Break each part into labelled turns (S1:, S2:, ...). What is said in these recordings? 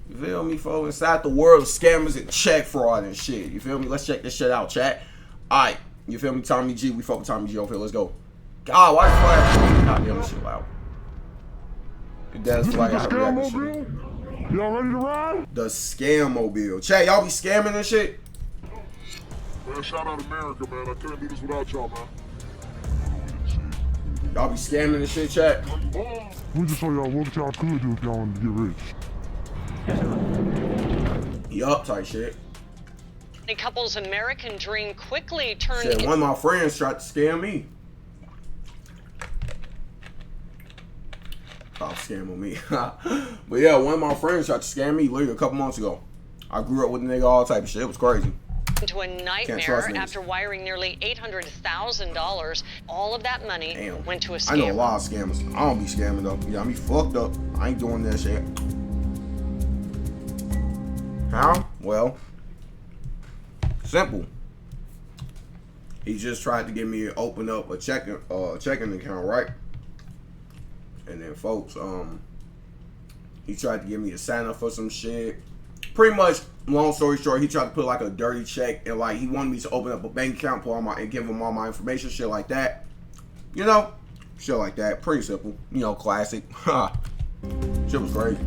S1: You feel me, folks? Inside the world of scammers and check fraud and shit. You feel me? Let's check this shit out, chat. Alright, you feel me? Tommy G, we fuck with Tommy G over here. Let's go. God, why the flag? God damn, this shit loud. Your dad's flag. I heard this shit.
S2: Y'all ready to ride?
S1: The Scam-mobile. Chat, y'all be scamming and shit?
S2: Man, shout out America, man. I couldn't do this without y'all, man.
S1: Y'all be scamming and shit, chat?
S2: We just show y'all what y'all could do if y'all wanted to get rich.
S1: Yup, type shit.
S3: The couple's American dream quickly turned
S1: Shit, one of my friends tried to scam me. Stop scamming me. But yeah, one of my friends tried to scam me literally a couple months ago. I grew up with a nigga, all type of shit. It was crazy.
S3: Into a nightmare after wiring nearly $800,000. All of that money went to a scam.
S1: I know a lot of scammers. I don't be scamming though. Yeah, I be fucked up. I ain't doing that shit. How? Well, simple. He just tried to get me to open up a checking account, right? And then folks, he tried to get me to sign up for some shit. Pretty much, long story short, he tried to put like a dirty check and like he wanted me to open up a bank account, put all my and give him all my information, shit like that. You know, shit like that. Pretty simple. You know, classic. Shit was crazy.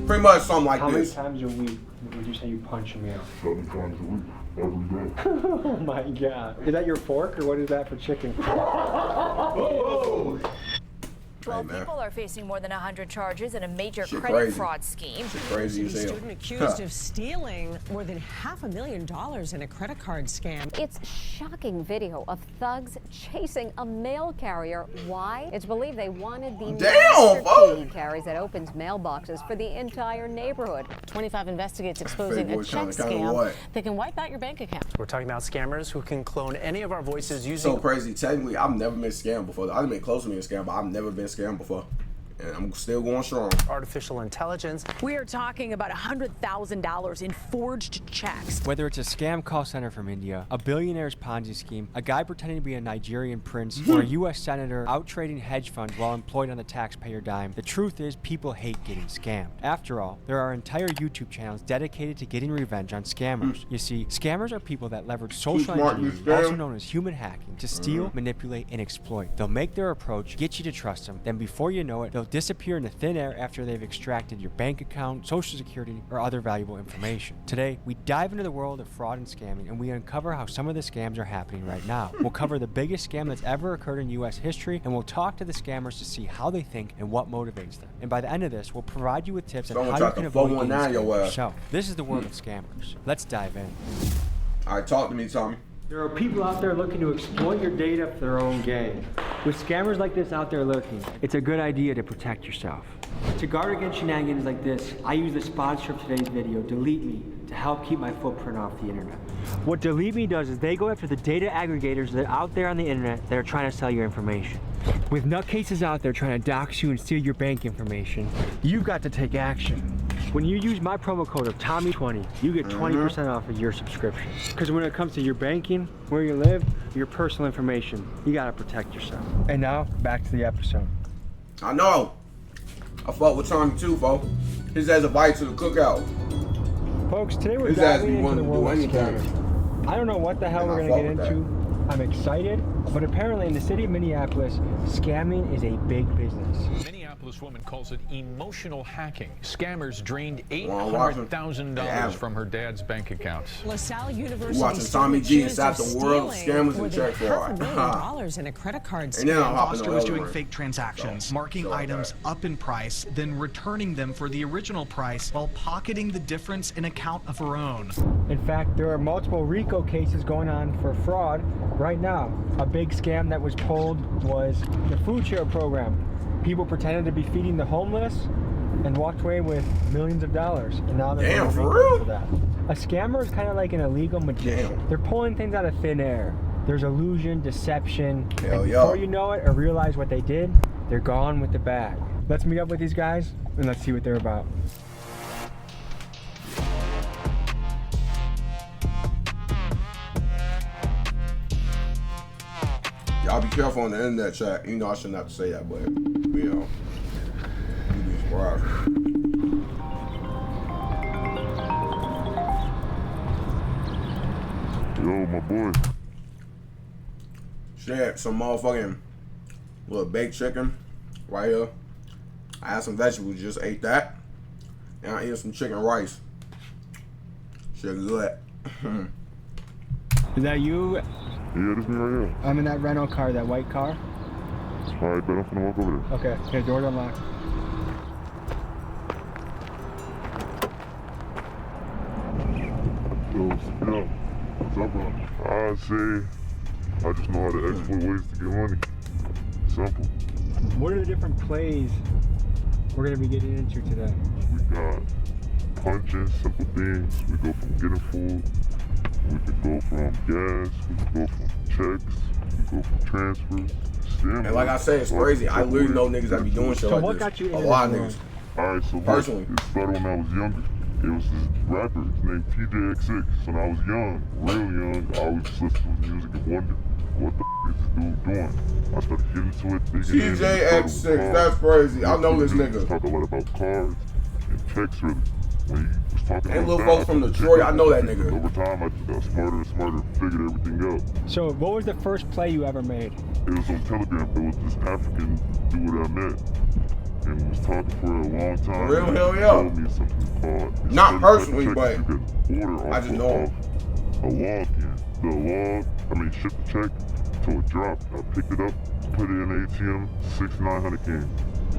S1: Pretty much something like this.
S4: How many times a week would you say you punch a meal?
S2: 7 times a week, every day.
S4: Oh my god. Is that your fork or what is that for chicken?
S1: Whoa.
S5: 12 people are facing more than 100 charges in a major
S1: Shit
S5: credit
S1: crazy.
S5: fraud scheme.
S1: Shit crazy as hell.
S6: Student accused of stealing more than $500,000 in a credit card scam.
S7: It's shocking video of thugs chasing a mail carrier. Why? It's believed they wanted the master key he carries that opens mailboxes for the entire neighborhood.
S6: 25 investigates exposing a check scam that can wipe out your bank account.
S8: We're talking about scammers who can clone any of our voices using...
S1: So crazy. Technically, I've never been scammed before. I've been close to being scammed, but I've never been scammed before. And I'm still going strong.
S8: Artificial intelligence.
S5: We are talking about $100,000 in forged checks.
S9: Whether it's a scam call center from India, a billionaire's Ponzi scheme, a guy pretending to be a Nigerian prince, or a U.S. senator out trading hedge funds while employed on the taxpayer dime, the truth is people hate getting scammed. After all, there are entire YouTube channels dedicated to getting revenge on scammers. You see, scammers are people that leverage social engineering, also known as human hacking, to steal, manipulate, and exploit. They'll make their approach, get you to trust them, then before you know it, they'll disappear into thin air after they've extracted your bank account, social security, or other valuable information. Today, we dive into the world of fraud and scamming, and we uncover how some of the scams are happening right now. We'll cover the biggest scam that's ever occurred in U.S. history, and we'll talk to the scammers to see how they think and what motivates them. And by the end of this, we'll provide you with tips on how you can avoid getting scammed yourself. This is the world of scammers. Let's dive in.
S1: All right, talk to me, Tommy.
S4: There are people out there looking to exploit your data for their own gain. With scammers like this out there lurking, it's a good idea to protect yourself. To guard against shenanigans like this, I use the sponsor of today's video, Delete Me, to help keep my footprint off the internet. What Delete Me does is they go after the data aggregators that are out there on the internet that are trying to sell your information. With nutcases out there trying to dox you and steal your bank information, you've got to take action. When you use my promo code of Tommy20, you get 20% off of your subscription. Because when it comes to your banking, where you live, your personal information, you gotta protect yourself. And now, back to the episode.
S1: I know. I fought with Tommy too, folks. His ass invited to the cookout.
S4: Folks, today we're diving into the world of scamming. I don't know what the hell we're gonna get into. I'm excited, but apparently in the city of Minneapolis, scamming is a big business.
S10: Minneapolis woman calls it emotional hacking. Scammers drained $800,000 from her dad's bank accounts.
S6: LaSalle University
S1: watching Tommy G inside the world of scammers and check fraud.
S6: $500,000 in a credit card scam.
S1: And then I'm hopping
S11: Foster was doing fake transactions, marking items up in price, then returning them for the original price while pocketing the difference in account of her own.
S4: In fact, there are multiple RICO cases going on for fraud right now. A big scam that was pulled was the food share program. People pretended to be feeding the homeless and walked away with millions of dollars. And now they're
S1: damn, for real?
S4: For that. A scammer is kind of like an illegal magician. Damn. They're pulling things out of thin air. There's illusion, deception, and before you know it or realize what they did, they're gone with the bag. Let's meet up with these guys and let's see what they're about.
S1: Y'all be careful on the internet, chat. You know I shouldn't have to say that, but you know, you'd be surprised.
S2: boy.
S1: Shit, some motherfucking little baked chicken right here. I had some vegetables, just ate that. And I ate some chicken rice. Shit good.
S4: Is that you?
S2: Yeah, this me right here.
S4: I'm in that rental car, that white car.
S2: Alright, bet I'm finna walk over there.
S4: Okay, okay, door's unlocked.
S2: So, yeah, what's up, bro? I say, I just know how to exploit ways to get money. Simple.
S4: What are the different plays we're gonna be getting into today?
S2: We got punching, simple things. We go from getting food. We can go from gas. We can go from checks. We can go from transfers.
S1: And like I said, it's crazy. I literally know niggas that be doing shit like this.
S4: Got you
S1: a lot of niggas.
S2: Alright, so
S1: personally,
S2: it started when I was younger. It was this rapper, his name TJX6. When I was young, real young, I always just listened to his music and wondered, what the f is this dude doing? I started getting into it.
S1: TJX6, that's crazy. I know this nigga.
S2: Talk a lot about cars and checks, really. When he was talking
S1: and
S2: about
S1: little folks from Detroit, I know that nigga.
S2: Over time, I just got smarter and smarter, figured everything out.
S4: So, what was the first play you ever made?
S2: It was on Telegram. It was this African dude I met. And we was talking for a long time.
S1: Real hell yeah.
S2: Told me something called,
S1: not personally, but
S2: I
S1: just know him.
S2: A log in. The log, ship the check till it dropped. I picked it up, put it in the ATM, 6,900 came.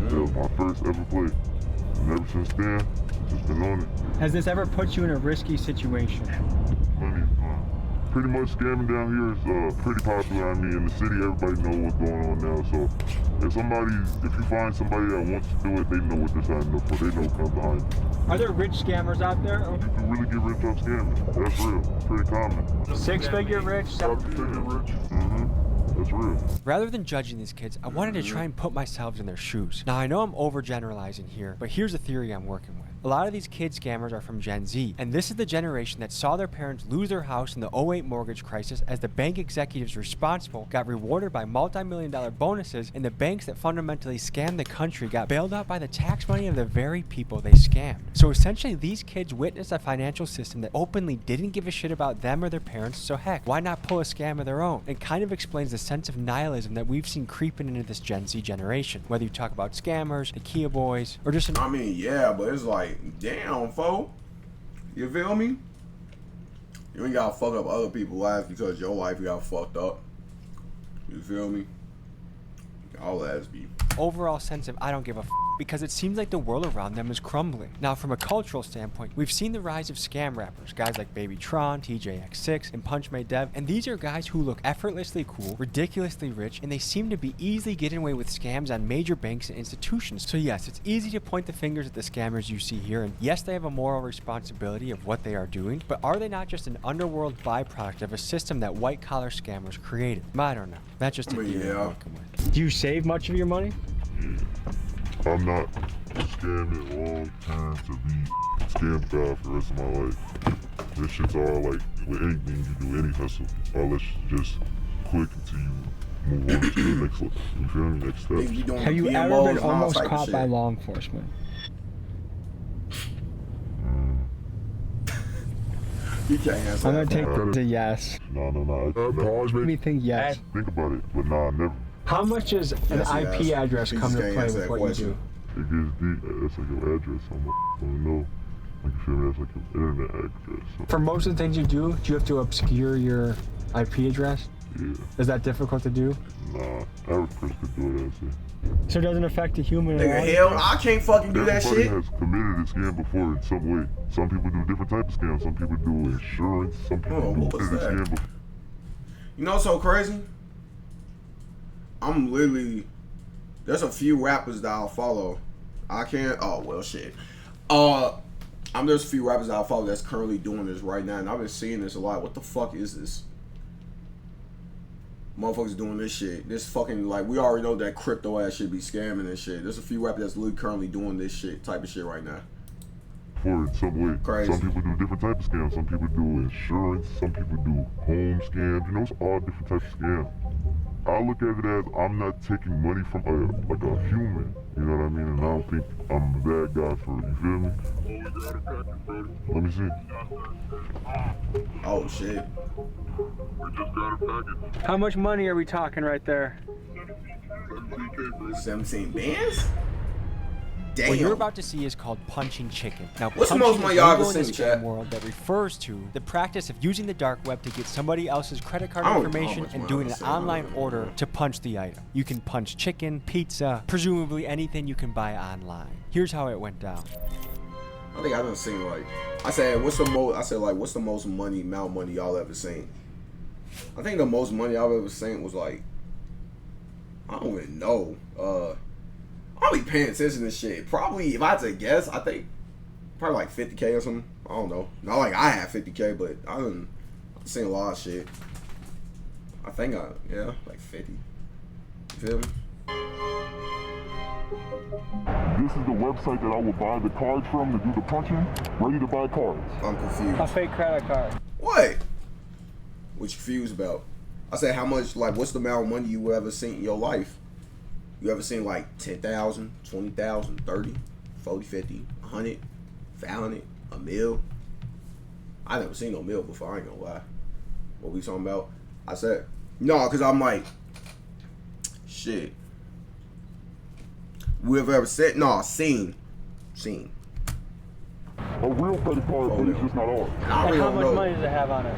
S2: That was my first ever play. And ever since then, I've just been on it.
S4: Has this ever put you in a risky situation?
S2: Money, pretty much scamming down here is pretty popular. In the city, everybody knows what's going on now. So if you find somebody that wants to do it, they know what they're signing up for. They know what comes behind it.
S4: Are there rich scammers out there?
S2: You can really get rich off scamming. That's real. Pretty common.
S4: 6-figure rich, 7-figure rich.
S2: That's real.
S9: Rather than judging these kids, I wanted to try and put myself in their shoes. Now, I know I'm overgeneralizing here, but here's a theory I'm working with. A lot of these kid scammers are from Gen Z, and this is the generation that saw their parents lose their house in the 08 mortgage crisis as the bank executives responsible got rewarded by multi-million-dollar bonuses, and the banks that fundamentally scammed the country got bailed out by the tax money of the very people they scammed. So essentially, these kids witnessed a financial system that openly didn't give a shit about them or their parents, so heck, why not pull a scam of their own? It kind of explains the sense of nihilism that we've seen creeping into this Gen Z generation. Whether you talk about scammers, the Kia boys, or just
S1: yeah, but it's like, damn, fo. You feel me? You ain't gotta fuck up other people's lives because your life got fucked up. You feel me? All that be.
S9: Overall sense of I don't give a because it seems like the world around them is crumbling. Now, from a cultural standpoint, we've seen the rise of scam rappers, guys like Baby Tron, TJX6, and Punch Made Dev, and these are guys who look effortlessly cool, ridiculously rich, and they seem to be easily getting away with scams on major banks and institutions. So yes, it's easy to point the fingers at the scammers you see here, and yes, they have a moral responsibility of what they are doing, but are they not just an underworld byproduct of a system that white-collar scammers created? I don't know. That's just a theory I'm working with.
S4: Do you save much of your money?
S2: Yeah. I'm not scamming long term to be scammed out for the rest of my life. This shit's all like, with anything you do, any hustle, all that shit just quick until you move on to the next level. You feel me? Next step.
S4: Have you ever been almost caught by law enforcement?
S1: You can't answer.
S4: I'm gonna take that as a yes.
S2: No.
S4: Pause me. Think yes.
S2: Think about it, but nah, never.
S4: How much does an IP address come to play with what you do?
S2: It gets deep. That's like your address. I don't know. Like, you feel me? That's like your internet address. So.
S4: For most of the things you do you have to obscure your IP address?
S2: Yeah.
S4: Is that difficult to do?
S2: Nah, average person could do it, I'd say.
S4: So it doesn't affect the human
S1: at all? Hell, I can't fucking do that shit.
S2: Everybody has committed a scam before in some way. Some people do different types of scams. Some people do insurance. Some people do scam.
S1: You know what's so crazy? I'm literally, there's a few rappers that I'll follow. I can't, oh well shit. There's a few rappers that I follow that's currently doing this right now, and I've been seeing this a lot. What the fuck is this? Motherfuckers doing this shit. This fucking, like, we already know that crypto ass shit be scamming and shit. There's a few rappers that's literally currently doing this shit, type of shit right now.
S2: For in some way.
S1: Crazy.
S2: Some people do different types of scams. Some people do insurance. Some people do home scams. You know, it's all different types of scams. I look at it as I'm not taking money from like a human. You know what I mean? And I don't think I'm that guy for it. You feel me? Let me see.
S1: Oh shit.
S2: We just got a package.
S4: How much money are we talking right there?
S1: 17 bands? Damn.
S9: What you're about to see is called punching chicken. Now,
S1: what's the most money y'all ever seen,
S9: in the scam world that refers to the practice of using the dark web to get somebody else's credit card information and doing an online order to punch the item. You can punch chicken, pizza, presumably anything you can buy online. Here's how it went down.
S1: I think I done seen like I said what's the most money y'all ever seen? I think the most money I've ever seen was like I don't even know. I'll be paying attention to shit. Probably, if I had to guess, I think probably like 50K or something. I don't know. Not like I have 50K, but I've seen a lot of shit. I think like 50. You feel me?
S2: This is the website that I will buy the cards from to do the punching. Ready to buy cards.
S1: I'm confused.
S4: A fake credit card.
S1: What? What you confused about? I said how much, like, what's the amount of money you ever seen in your life? You ever seen like 10,000, 20,000, 30, 40, 50, 100, 500, a mil? I never seen no mil before, I ain't gonna lie. What we talking about? I said, no, because I'm like, shit. We've ever said, no, seen.
S2: A real credit card, but it's just not ours.
S4: And how much money does it have on it?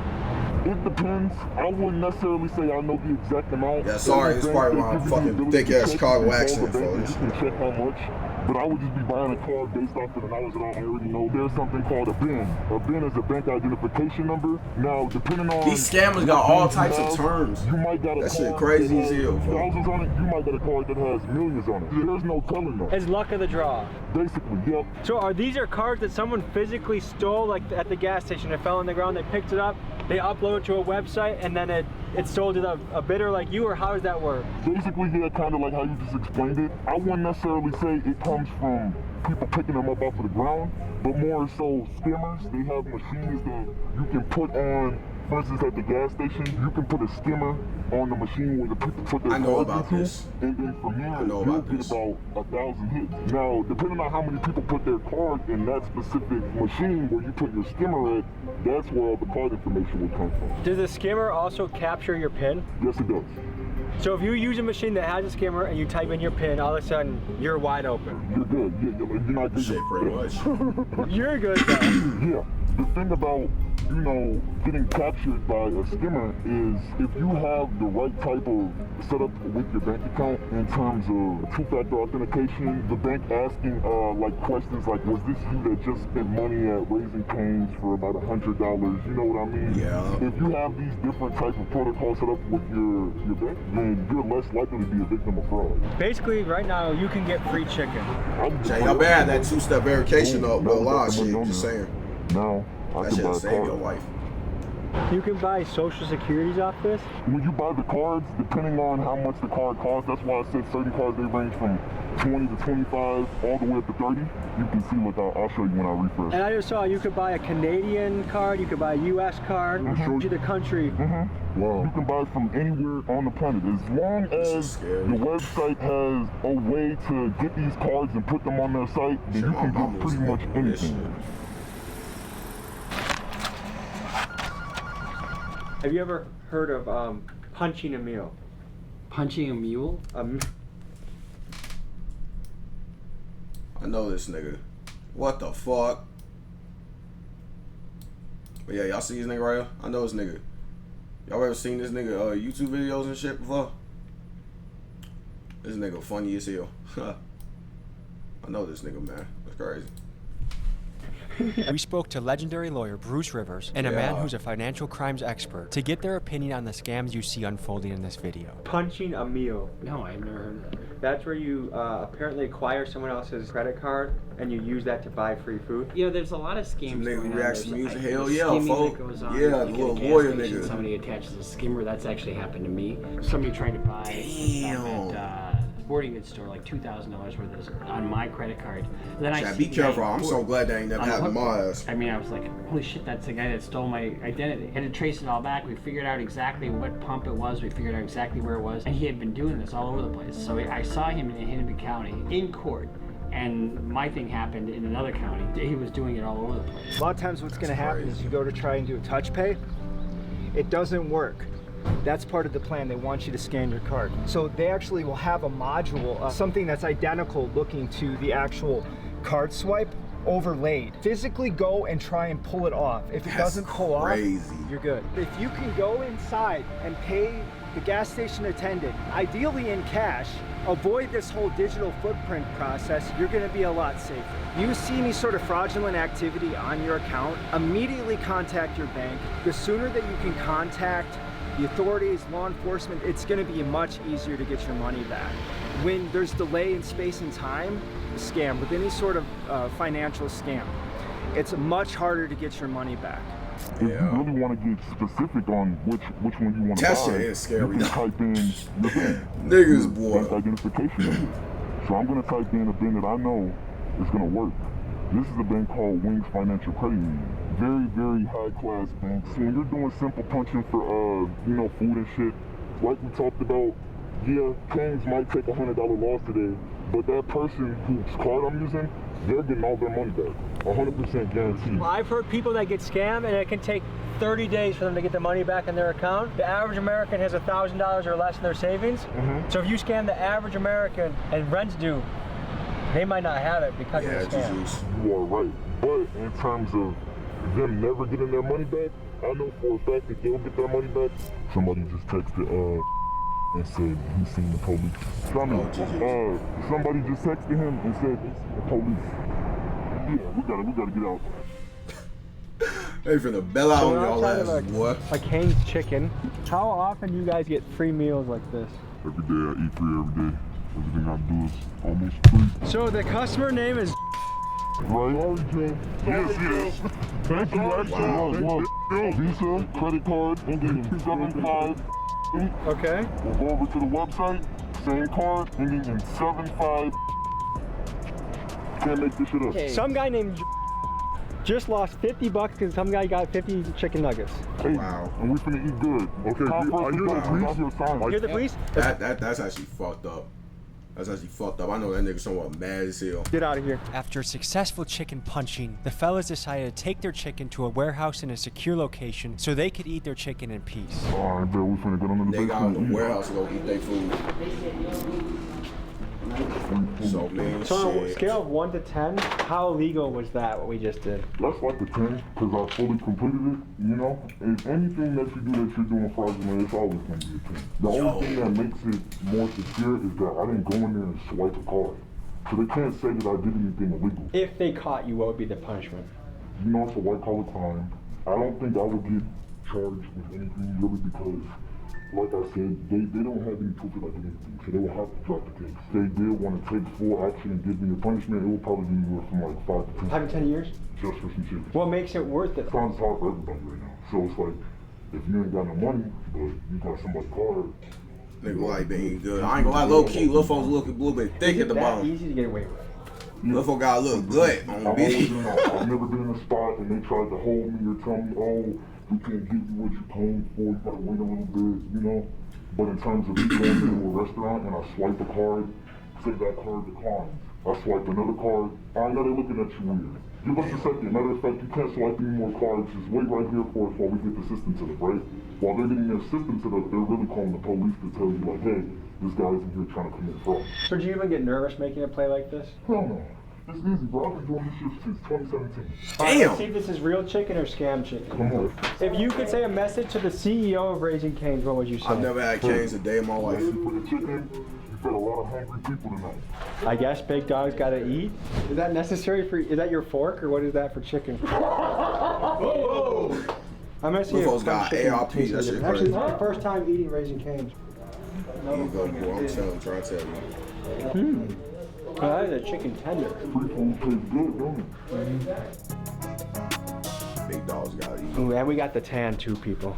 S2: It depends. I wouldn't necessarily say I know the exact amount.
S1: Yeah, sorry, it's probably my fucking thick-ass Chicago accent, folks.
S2: You can check how much, but I would just be buying a card based off of the knowledge that I already know. There's something called a BIN. A BIN is a bank identification number. Now, depending on...
S1: These scammers got all types of terms.
S2: You might got a
S1: that shit
S2: card
S1: crazy
S2: that
S1: as hell,
S2: has thousands on it. You might get a card that has millions on it. There's no telling them.
S4: It's luck of the draw.
S2: Basically, yep.
S4: So these are cards that someone physically stole, like at the gas station? It fell on the ground, they picked it up, they upload it to a website, and then it's sold to a bidder like you, or how does that work?
S2: Basically, yeah, kind of like how you just explained it. I wouldn't necessarily say it comes from people picking them up off of the ground, but more so scammers. They have machines that you can put on. For instance, at the gas station, you can put a skimmer on the machine where the people put their cards into, and then from here, you'll get about 1,000 hits. Now, depending on how many people put their card in that specific machine where you put your skimmer at, that's where all the card information will come from.
S4: Does the skimmer also capture your PIN?
S2: Yes, it does.
S4: So if you use a machine that has a skimmer and you type in your PIN, all of a sudden, you're wide open.
S2: You're good. Yeah, you're not good.
S1: Shit, pretty much.
S2: You're good, though. Yeah. The thing about, you know, getting captured by a skimmer is if you have the right type of setup with your bank account in terms of two-factor authentication, the bank asking like questions like, was this you that just spent money at Raising Cane's for about $100? You know what I mean?
S1: Yeah.
S2: If you have these different types of protocols set up with your bank, then you're less likely to be a victim of fraud.
S4: Basically, right now, you can get free chicken.
S1: Jay, y'all better have that two-step verification up with a lot of shit, just saying.
S2: Now,
S1: that shit'll save your life.
S4: You can buy Social Securities off this?
S2: When you buy the cards, depending on how much the card costs, that's why I said certain cards, they range from 20 to 25, all the way up to 30. You can see, look, I'll show you when I refresh.
S4: And I just saw you could buy a Canadian card, you could buy a US card, to the country.
S2: Wow. You can buy from anywhere on the planet. As long as the website has a way to get these cards and put them on their site, then you can get pretty much anything.
S4: Have you ever heard of punching a mule?
S12: Punching a mule?
S1: I know this nigga. What the fuck? But yeah, y'all see this nigga right here? I know this nigga. Y'all ever seen this nigga YouTube videos and shit before? This nigga funny as hell. I know this nigga, man. That's crazy.
S9: We spoke to legendary lawyer Bruce Rivers and a man who's a financial crimes expert to get their opinion on the scams you see unfolding in this video.
S4: Punching a mule.
S12: No, I've never heard of that.
S4: That's where you apparently acquire someone else's credit card and you use that to buy free food.
S12: Yeah, there's a lot of scams going on.
S1: Reaction music, hell yeah, folks.
S12: Yeah,
S1: the little warrior nigga.
S12: Somebody attaches a skimmer. That's actually happened to me. Somebody trying to buy sporting goods store, like $2,000 worth of this on my credit card. Then I
S1: be careful. I'm so glad that ain't never happened to my ass.
S12: I mean, I was like, holy shit, that's the guy that stole my identity. Had to trace it all back. We figured out exactly what pump it was. We figured out exactly where it was. And he had been doing this all over the place. So I saw him in Hennepin County in court. And my thing happened in another county. He was doing it all over the place.
S13: A lot of times what's going to happen is you go to try and do a touch pay. It doesn't work. That's part of the plan. They want you to scan your card. So they actually will have a module, something that's identical looking to the actual card swipe overlaid. Physically go and try and pull it off. If it doesn't pull off, you're good. If you can go inside and pay the gas station attendant, ideally in cash, avoid this whole digital footprint process, you're gonna be a lot safer. You see any sort of fraudulent activity on your account, immediately contact your bank. The sooner that you can contact the authorities, law enforcement, it's gonna be much easier to get your money back. When there's delay in space and time, scam, with any sort of financial scam, it's much harder to get your money back.
S2: If you really want to get specific on which one you want to buy,
S1: is scary.
S2: you can type in
S1: niggas, boy.
S2: bank identification. So I'm going to type in a bank that I know is going to work. This is a bank called Wings Financial Credit Union. Very, very high class bank. So when you're doing simple punching for food and shit, like we talked about, yeah, Kings might take a $100 loss today, but that person whose card I'm using, they're getting all their money back. 100% guaranteed.
S4: Well, I've heard people that get scammed and it can take 30 days for them to get their money back in their account. The average American has $1,000 or less in their savings. So if you scam the average American and rent's due, they might not have it because of the scam.
S2: You are right. But in terms of them never getting their money back, I know for a fact that they'll get their money back. Somebody just texted and said he's seen the police. Somebody just texted him and said the police. Yeah, we gotta get out.
S1: They finna bail out on y'all asses, boy.
S4: Like Hane's Chicken. How often do you guys get free meals like this?
S2: Every day I eat free every day. Everything I do is almost free.
S4: So the customer name is
S2: right? Yes. Thank you, actually. Visa, credit card, 275.
S4: Okay.
S2: We'll go over to the website, same card, ending in 75. Can't make this shit up.
S4: Okay. Some guy named just lost $50 because some guy got 50 chicken nuggets.
S2: Hey, wow. And we finna eat good. Okay, are you the police?
S4: You're the police?
S1: That's actually fucked up. That's actually fucked up. I know that nigga somewhat mad as hell.
S4: Get out of here.
S9: After successful chicken punching, the fellas decided to take their chicken to a warehouse in a secure location so they could eat their chicken in peace.
S2: Alright, bro, we finna get under the
S1: basement. They got in the warehouse to go eat their food. So, man,
S4: so on a scale of 1 to 10, how illegal was that, what we just did?
S2: That's like a 10, because I fully completed it, you know? And anything that you do that you're doing fraudulent, it's always going to be a 10. The only thing that makes it more secure is that I didn't go in there and swipe a card. So they can't say that I did anything illegal.
S4: If they caught you, what would be the punishment?
S2: You know, it's a white-collar crime. I don't think I would get charged with anything really because, like I said, they don't have any proof that I did anything, so they will have to drop the case. If they did want to take full action and give me a punishment, it would probably be anywhere from like 5 to 10.
S4: 5 to 10 years?
S2: Just for some shit.
S4: What makes it worth it?
S2: Time's hard for everybody right now. So it's like, if you ain't got no money, but you got somebody's card.
S1: Nigga like being good. I ain't gonna lie, low key, little folks look a little bit thick at the bottom.
S4: Easy to get away with.
S1: Little folk got a little gut on
S2: I've never been in a spot and they tried to hold me or tell me, oh, we can't give you what you're paying for, you gotta wait a little bit, you know? But in terms of me going into a restaurant and I swipe a card, say that card declines. I swipe another card, I know they're looking at you weird. Give us a second. Matter of fact, you can't swipe any more cards. Just wait right here for us while we get the system set up, right? While they're getting their system set up, they're really calling the police to tell you like, hey, this guy's in here trying to commit fraud.
S4: So do you even get nervous making a play like this?
S2: Hell no. It's easy, bro. I've been doing this shit since 2017.
S4: Damn! Let's see if this is real chicken or scam chicken.
S2: Come on.
S4: If you could say a message to the CEO of Raising Cane's, what would you say?
S1: I've never had Cane's a day in my life.
S2: For the chicken, you fed a lot of hungry people tonight.
S4: I guess big dogs gotta eat. Is that necessary for, is that your fork or what is that for chicken? Whoa! I'm gonna see if
S1: folks got ARP, that shit crazy.
S4: Actually, this is my first time eating Raising Cane's.
S1: There you go, boy. I'm trying to tell you.
S4: Oh, that is a chicken tender.
S2: Free food tastes good, don't it?
S1: Big dogs gotta eat.
S4: Ooh, and we got the tan too, people.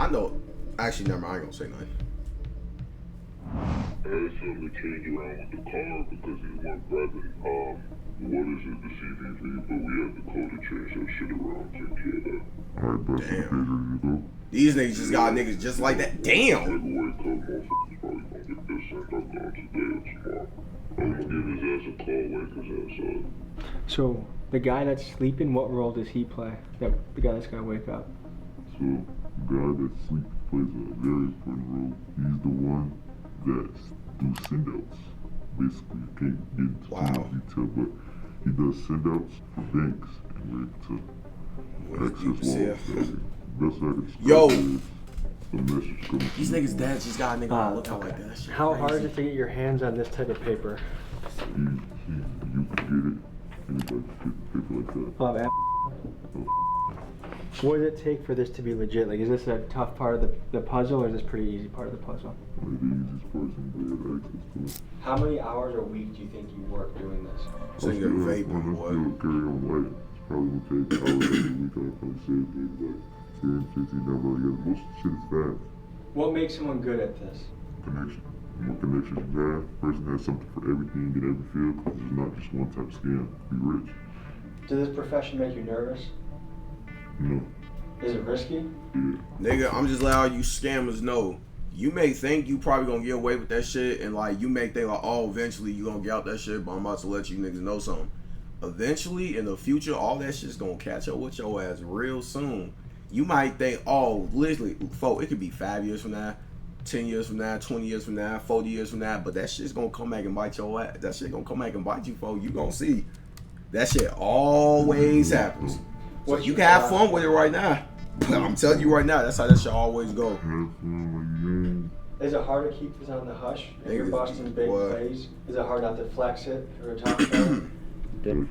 S1: I know. Actually, never mind. I ain't gonna say nothing.
S2: I had something to change around with the car because it wasn't grabbing, the CVV, but we had the code to change that shit around, take care of that. Alright, bro, so the page ready to go?
S1: These niggas just got niggas just like that. Damn!
S2: Wake up, motherfuckers probably gonna get this sent up on today or tomorrow. I'm gonna give his ass a call, wake his ass up.
S4: So, the guy that's sleeping, what role does he play? The guy that's gonna wake up?
S2: So, the guy that sleeps plays a very important role. He's the one that do send-outs. Basically, you can't get into too much detail, but he does send-outs for banks and we're able to access wallets. Best I can describe is a message coming.
S1: These niggas' dads just got a nigga on lookout like that. Shit
S4: How
S1: crazy.
S4: hard is it to get your hands on this type of paper?
S2: You can get it. Anybody can get paper like that.
S4: What does it take for this to be legit? Like, is this a tough part of the puzzle, or is this pretty easy part of the puzzle?
S2: Like the easiest person to get access to it.
S4: How many hours a week do you think you work doing this?
S1: So you're vaping, boy.
S2: I'll carry on light. It's probably gonna take hours every week. I'll probably save maybe like 10, 15 hours. Most shit is fast.
S4: What makes someone good at this?
S2: Connection. The more connections you have, the person has something for everything in every field. It's not just one type of scam. Be rich.
S4: Does this profession make you nervous?
S2: No.
S4: Is it risky?
S2: Yeah.
S1: Nigga, I'm just letting all you scammers know. You may think you probably gonna get away with that shit, and like you may think like, oh, eventually you gonna get out that shit, but I'm about to let you niggas know something. Eventually, in the future, all that shit's gonna catch up with your ass real soon. You might think, oh, literally, folks, it could be 5 years from now, 10 years from now, 20 years from now, 40 years from now, but that shit's gonna come back and bite your ass. That shit gonna come back and bite you, folks. You gonna see. That shit always happens. So you can have fun with it right now. I'm telling you right now, that's how that shit always go.
S4: Is it hard to keep this on the hush? If you're busting big plays, is it hard not to flex it or talk about it?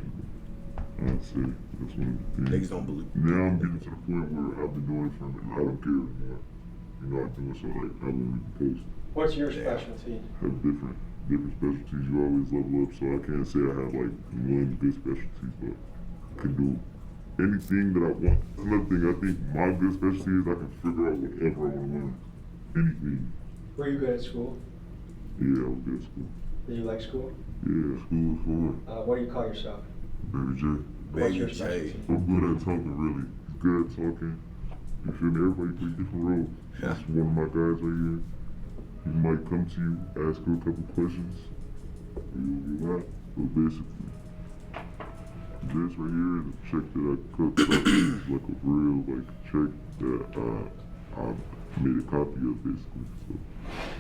S2: I'd say that's one of the things.
S1: Niggas don't believe.
S2: Now I'm getting to the point where I've been doing it for a minute. I don't care anymore. You know, I do it so like I won't even post.
S4: What's your specialty?
S2: I have different specialties. You always level up, so I can't say I have like one big specialty, but I can do anything that I want. Another thing, I think my good specialty is I can figure out whatever I want to learn. Anything.
S4: Were you good at school?
S2: Yeah, I was good at school.
S4: Did you like school?
S2: Yeah, school was fun.
S4: What do you call yourself?
S2: Baby J.
S4: What's your specialty?
S2: I'm good at talking, really. He's good at talking. You feel me? Everybody plays different roles. That's one of my guys right here. He might come to you, ask you a couple questions. You'll do that. But basically, this right here is a check that I cooked up. It's like a real check that I made a copy of, basically. So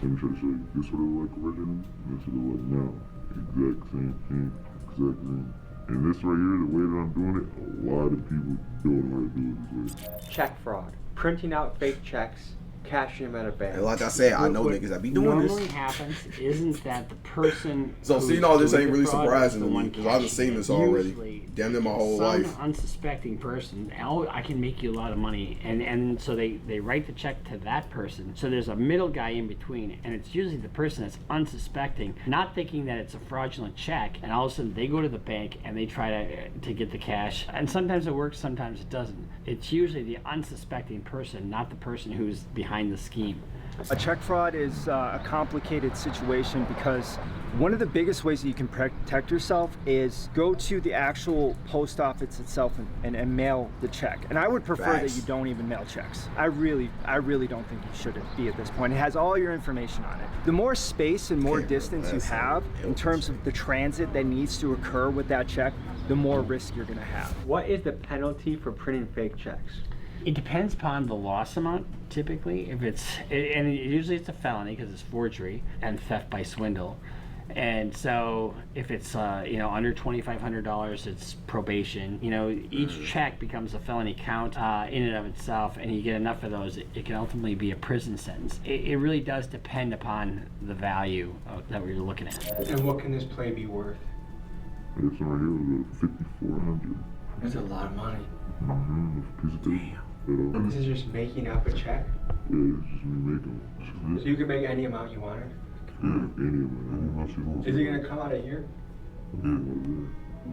S2: let me try to show you. This what it look like originally, and this what it look like now. Exact same thing, exact same. And this right here, the way that I'm doing it, a lot of people don't know how to do it this way.
S4: Check fraud. Printing out fake checks, cashing them at a bank.
S1: And like I said, I know niggas that be doing this.
S12: What normally happens isn't that the person
S1: So seeing all this ain't really surprising to me because I've seen this already. Damn near my whole life.
S12: Some unsuspecting person, oh, I can make you a lot of money, and so they write the check to that person. So there's a middle guy in between, and it's usually the person that's unsuspecting, not thinking that it's a fraudulent check, and all of a sudden they go to the bank and they try to get the cash. And sometimes it works, sometimes it doesn't. It's usually the unsuspecting person, not the person who's behind the scheme.
S13: A check fraud is a complicated situation because one of the biggest ways that you can protect yourself is go to the actual post office itself and mail the check. And I would prefer that you don't even mail checks. I really don't think you should be at this point. It has all your information on it. The more space and more distance you have in terms of the transit that needs to occur with that check, the more risk you're gonna have.
S4: What is the penalty for printing fake checks?
S12: It depends upon the loss amount, typically. If usually it's a felony because it's forgery and theft by swindle. And so if it's under $2,500, it's probation. Each check becomes a felony count in and of itself, and you get enough of those, it can ultimately be a prison sentence. It really does depend upon the value that we're looking at.
S4: And what can this play be worth?
S2: This one right here was $5,400.
S4: That's a lot of money.
S2: Piece of tape.
S4: This is just making up a check?
S2: Yeah, it's just me making it.
S4: So you can make any amount you wanted?
S2: Yeah, any amount you want.
S4: Is it going to come out of here?
S2: Yeah,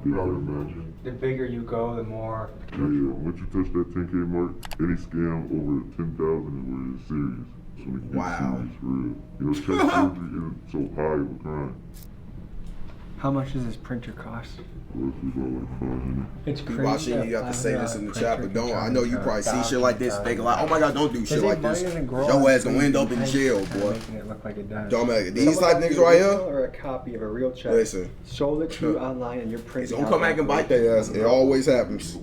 S2: You gotta imagine.
S4: The bigger you go, the more.
S2: Yeah. Once you touch that 10K mark, any scam over 10,000 is serious. So when it gets serious, for real. You know, chest surgery isn't so high of a crime.
S4: How much does this printer cost?
S1: It's crazy. Watching, you have to say this in the chat, but don't. I know you probably see shit like this, thinking like, "Oh my God, don't do shit like this. Your ass gonna end up in jail, boy."
S4: Making it look like it does.
S1: Don't matter. These type niggas right here.
S4: Or a copy of a real check.
S1: Listen.
S4: Sold it to you online, and you're printing.
S1: Don't come back and bite their ass. It always happens.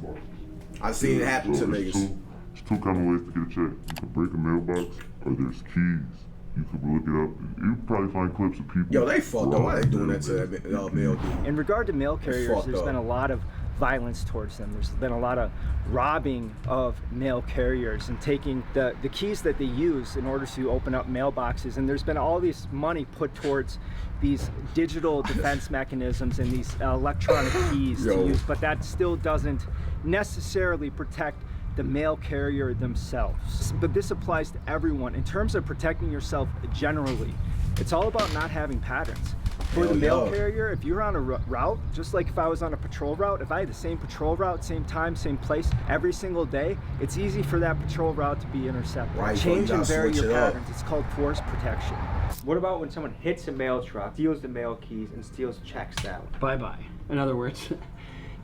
S1: I've seen it happen to niggas.
S2: There's two kind of ways to get a check. You can break a mailbox, or there's keys. You could look it up. You probably find clips of people.
S1: Yo, they fucked up. Why they doing that to that mail dude?
S13: In regard to mail carriers, there's been a lot of violence towards them. There's been a lot of robbing of mail carriers and taking the keys that they use in order to open up mailboxes. And there's been all this money put towards these digital defense mechanisms and these electronic keys to use, but that still doesn't necessarily protect the mail carrier themselves. But this applies to everyone. In terms of protecting yourself generally, it's all about not having patterns. For the mail carrier, if you're on a route, just like if I was on a patrol route, if I had the same patrol route, same time, same place, every single day, it's easy for that patrol route to be intercepted.
S1: Right,
S13: change and vary your patterns. It's called force protection.
S4: What about when someone hits a mail truck, steals the mail keys, and steals checks that way?
S12: Bye-bye. In other words,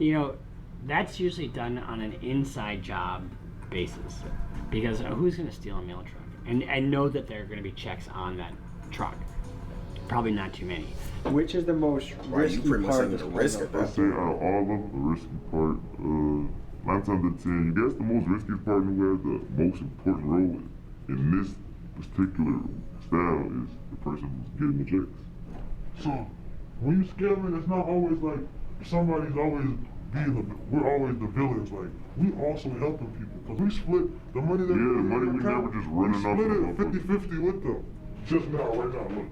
S12: you know, that's usually done on an inside job basis, because who's going to steal a mail truck? And I know that there are going to be checks on that truck. Probably not too many.
S4: Which is the most risky part of this
S2: risk? I say out of all of them, the risky part, 9 times out of 10, you guess the most riskiest part who has the most important role in this particular style is the person who's getting the checks. So when you scamming, it's not always like somebody's always we're always the villains. Like, we also helping people because we split the money that we never just running off. We split it 50-50 with them. Just now, right now, look.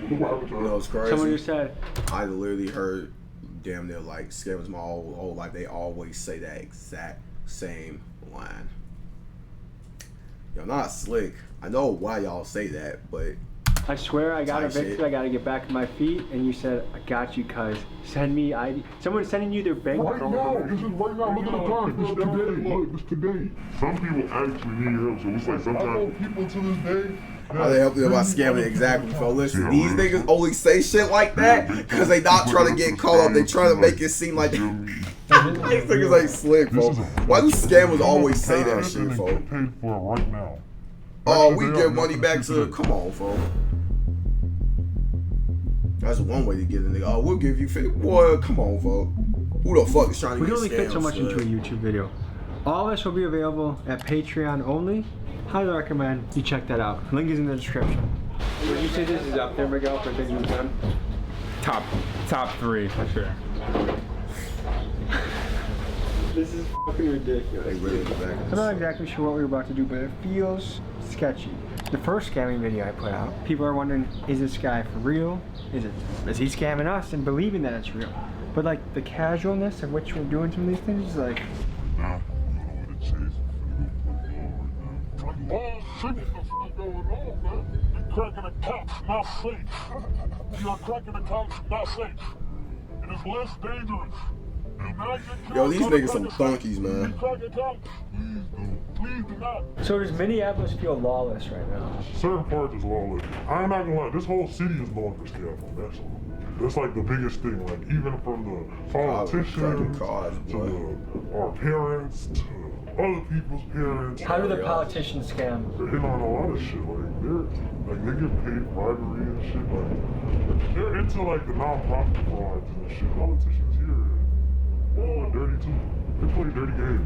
S1: You know, it's crazy.
S4: Someone just said.
S1: I literally heard damn near like scammers my whole life. They always say that exact same line. You're not slick. I know why y'all say that, but
S4: I swear I got evicted. I got to get back on my feet, and you said, "I got you, cuz send me ID." Someone's sending you their bank.
S2: Right now, this is right now. Look at the time. This today. Look, this today. Some people actually need help, so it's like sometimes. I know people to this day.
S1: How they help you about scamming exactly, folks. Listen, these niggas only say shit like that because they not trying to get caught up. They trying to make it seem like these niggas ain't slick, folks. Why do scammers always say that shit, folks?
S2: Paid for right now.
S1: Oh, we give money back to. Come on, folks. That's one way to get a nigga. Oh, we'll give you 50. Boy, come on, folks. Who the fuck is trying to get scammed?
S4: We can only fit so much into a YouTube video. All this will be available at Patreon only. Highly recommend you check that out. Link is in the description. Would you say this is up there, Miguel, for things we've done?
S14: Top 3 for sure.
S4: This is fucking ridiculous. I'm not exactly sure what we're about to do, but it feels sketchy. The first scamming video I put out, people are wondering, is this guy for real? Is he scamming us and believing that it's real? But like the casualness of which we're doing some of these things is like.
S2: Oh shit, what's going on, man? You're cracking the cops, not safe. You're cracking the cops, not safe. It is less dangerous.
S1: Yo, these niggas some donkeys, man.
S2: Please do not.
S4: So does Minneapolis feel lawless right now?
S2: Certain parts is lawless. I'm not gonna lie, this whole city is known for scamming. That's like the biggest thing. Like even from the politicians to our parents to other people's parents.
S4: How do the politicians scam?
S2: They're hitting on a lot of shit. Like they get paid bribery and shit. Like they're into like the non-profit frauds and shit. Politicians here, they're dirty too. They play dirty games.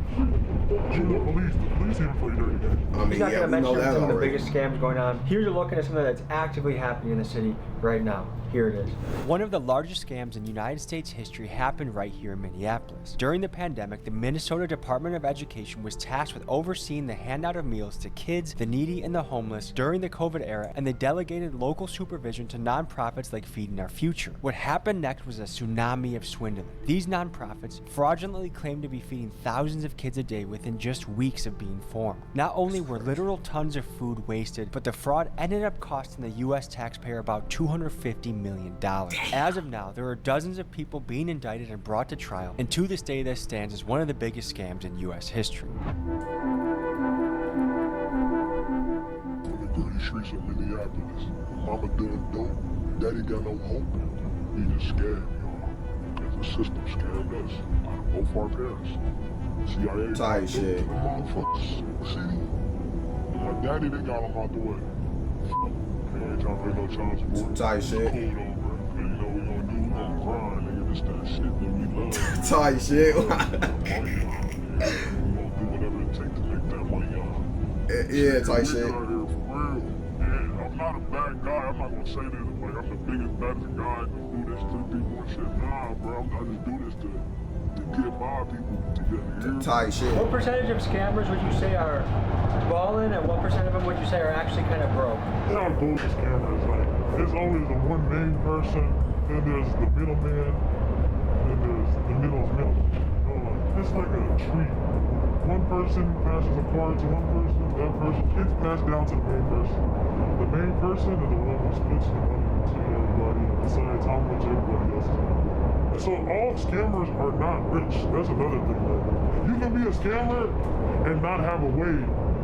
S2: Even the police even play dirty games.
S1: I mean,
S4: He's not
S1: yeah,
S4: gonna mention
S1: we know that
S4: some of the
S1: already.
S4: biggest scams going on. Here's a look into something that's actively happening in the city right now. Here it is.
S9: One of the largest scams in United States history happened right here in Minneapolis. During the pandemic, the Minnesota Department of Education was tasked with overseeing the handout of meals to kids, the needy, and the homeless during the COVID era, and they delegated local supervision to nonprofits like Feeding Our Future. What happened next was a tsunami of swindling. These nonprofits fraudulently claimed to be feeding thousands of kids a day within just weeks of being formed. Not only were literal tons of food wasted, but the fraud ended up costing the U.S. taxpayer about $200 $250 million. As of now, there are dozens of people being indicted and brought to trial, and to this day this stands as one of the biggest scams in U.S. history.
S2: The streets of Minneapolis. Mama doing dope, daddy got no hope. He just scared, y'all. It's a system scam that's out of both our parents. CIA
S1: tight shit.
S2: Motherfuckers. See? My daddy, they got him out the way. They ain't trying to pay no child support.
S1: Tight shit.
S2: Cool though, bro. You know what we gonna do? We gonna grind, nigga. This that shit that we love.
S1: Tight shit.
S2: We gonna do whatever it takes to make that money on.
S1: Yeah, tight shit.
S2: I'm not a bad guy. I'm not gonna say this like I'm the biggest, baddest guy to do this to people and shit. Nah, bro. I just do this to get my people to get here.
S1: Tight shit.
S4: What percentage of scammers would you say are balling, and what percent of them would you say are actually kind of broke?
S2: They're not bullshit scammers. Like, there's always the one main person, then there's the middleman, then there's the middle's middle. You know, like, it's like a tree. One person passes a card to one person, that person gets passed down to the main person. The main person is the one who splits the money between everybody and decides how much everybody else is going to. And so all scammers are not rich. That's another thing. Like, you can be a scammer and not have a way.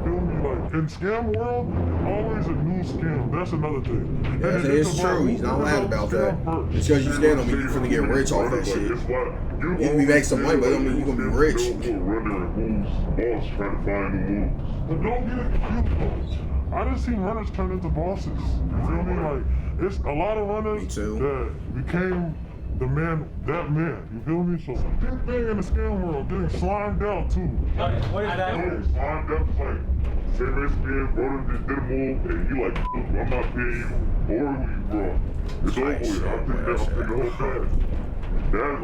S2: Feel me? Like, in scam world, always a new scam. That's another thing.
S1: Yeah, it's true. He's not lying about that. Just because you stand on me, you're finna get rich off that shit. You can make some money, but don't mean you're gonna be rich.
S2: Boss trying to find the moves. But don't get it confused. I done seen runners turn into bosses. You feel me? Like, it's a lot of runners that became the man, that man. You feel me? So, big thing in the scam world, getting slimed out too.
S4: What is that?
S2: Slimed out is like, say Mexican, brother just did a move, and you like, I'm not paying you, or who you bro. It's over with. I think that's the whole thing. That's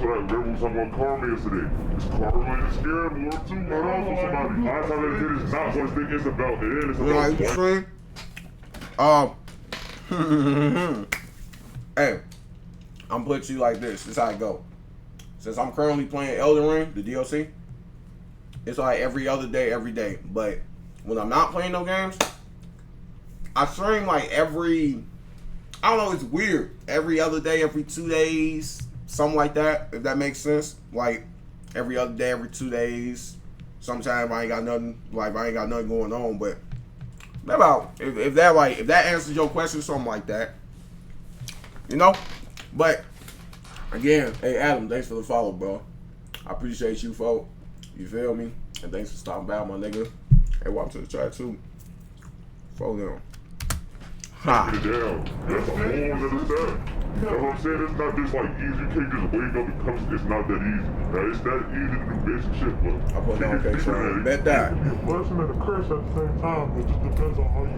S2: what I remember we was talking about karma yesterday. It's karma and scam world too. Not off of somebody. Last time they did it's not what I think it's about. It is
S1: about hey, I'm putting you like this. This is how it go. Since I'm currently playing Elden Ring, the DLC, it's like every other day, every day. But when I'm not playing no games, I stream like I don't know, it's weird. Every other day, every 2 days, something like that, if that makes sense. Like every other day, every 2 days. Sometimes I ain't got nothing going on, but if that answers your question, something like that. You know? But again, hey Adam, thanks for the follow, bro. I appreciate you, folk. You feel me? And thanks for stopping by, my nigga. Hey, welcome to the chat too. Follow them. Ha.
S2: That's a whole other step. That's what I'm saying. It's not just like easy. You can't just wake up and come. It's not that easy. Now, it's that easy to do basic shit, but
S1: I put down so bet that.
S2: It can be a blessing and a curse at the same time. It just depends on how you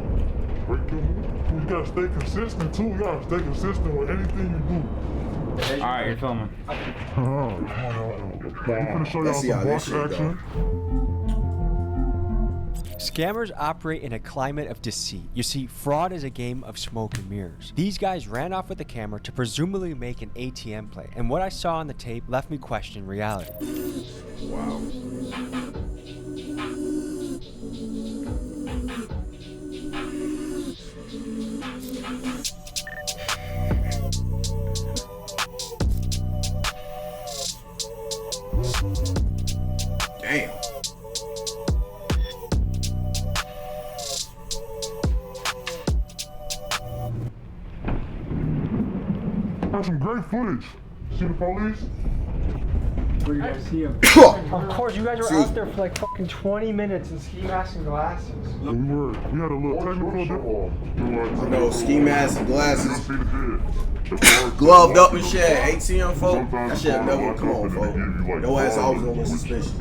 S2: break through. You gotta stay consistent too. You gotta stay consistent with anything you do.
S14: Alright, you're filming.
S2: I'm gonna show y'all some box action.
S9: Scammers operate in a climate of deceit. You see, fraud is a game of smoke and mirrors. These guys ran off with the camera to presumably make an ATM play, and what I saw on the tape left me questioning reality.
S1: Wow. Damn.
S2: That's some great footage. See the police?
S4: Where you guys see him? Of course, you guys were out there for like fucking 20 minutes in ski masks and glasses.
S2: We had a little technical difficulty.
S1: I know, ski masks and glasses. Gloved up and shit. ATM, folk. That shit never come on, folk. Your ass always gonna look suspicious.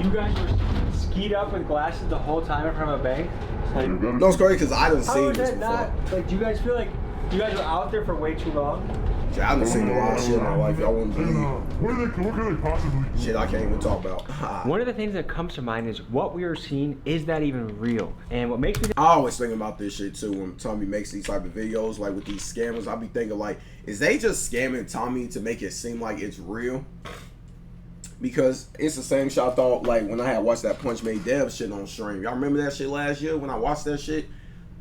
S4: You guys were skied up with glasses the whole time in front of a bank? Like,
S1: no, it's crazy because I done seen this before.
S4: Like, do you guys feel like you guys were out there for way too long?
S1: I done seen a lot of shit in my life. I wouldn't believe.
S2: What could they possibly do?
S1: Shit I can't even talk about.
S4: One of the things that comes to mind is what we are seeing, is that even real? And what makes me
S1: I always think about this shit too when Tommy makes these type of videos, like with these scammers. I be thinking like, is they just scamming Tommy to make it seem like it's real? Because it's the same shit I thought like when I had watched that Punch Made Dev shit on stream. Y'all remember that shit last year when I watched that shit?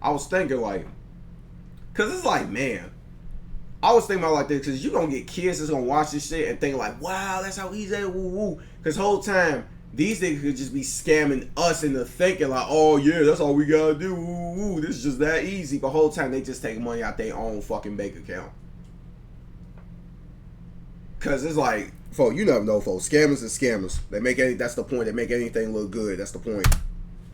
S1: I was thinking like, Cause it's like, man, I was thinking about like this, cause you gonna get kids that's gonna watch this shit and think like, wow, that's how easy that woo woo. Cause whole time these niggas could just be scamming us into thinking like, oh yeah, that's all we gotta do. Woo woo. This is just that easy. But whole time they just take money out their own fucking bank account. Cause it's like, folks, you never know, folks. Scammers is scammers. They make that's the point. They make anything look good. That's the point.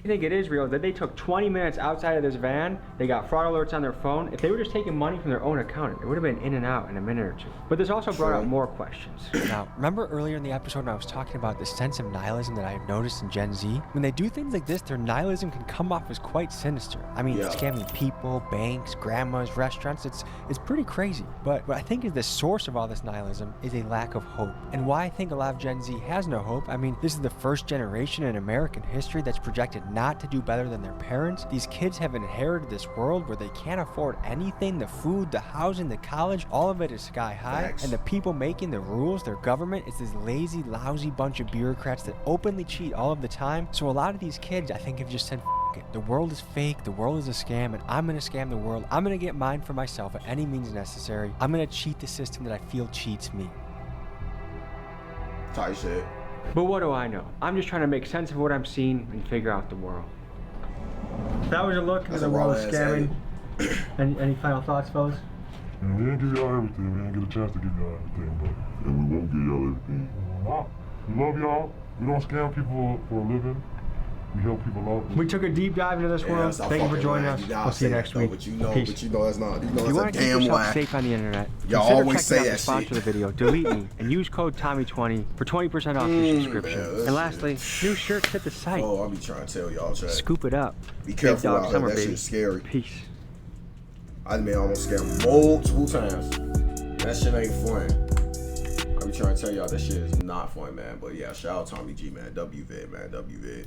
S4: I think it is real that they took 20 minutes outside of this van. They got fraud alerts on their phone. If they were just taking money from their own account, it would have been in and out in a minute or two. But this also brought out more questions.
S9: Now, remember earlier in the episode when I was talking about the sense of nihilism that I've noticed in Gen Z? When they do things like this, their nihilism can come off as quite sinister. I mean, scamming people, banks, grandmas, restaurants, it's pretty crazy. But what I think is the source of all this nihilism is a lack of hope. And why I think a lot of Gen Z has no hope, I mean, this is the first generation in American history that's projected not to do better than their parents. These kids have inherited this world where they can't afford anything. The food, the housing, the college, all of it is sky high. Thanks. And the people making the rules, their government, is this lazy, lousy bunch of bureaucrats that openly cheat all of the time. So a lot of these kids, I think, have just said, F it. The world is fake, the world is a scam, and I'm gonna scam the world. I'm gonna get mine for myself at any means necessary. I'm gonna cheat the system that I feel cheats me.
S1: Tight shit.
S4: But what do I know? I'm just trying to make sense of what I'm seeing and figure out the world. That was a look into the world of scamming. Any final thoughts, fellas?
S2: And we didn't give y'all everything. We didn't get a chance to give y'all everything, but and we won't give y'all everything. Nah, we love y'all. We don't scam people for a living. We help people out.
S4: We took a deep dive into this world. Thank you for joining us. We'll see you next week.
S1: But you know that's not. You know
S4: if you want to keep yourself safe on the internet, y'all always say that sponsor the video, delete me, and use code Tommy20 for 20% off your subscription. And lastly, new shirts hit the site.
S1: Oh, I'll be trying to tell y'all.
S4: Scoop it up.
S1: Be careful out there. That shit's scary.
S4: Peace.
S1: I been almost scammed multiple times. That shit ain't fun. I be trying to tell y'all that shit is not fun, man. But yeah, shout out Tommy G, man. WVid, man. WVid.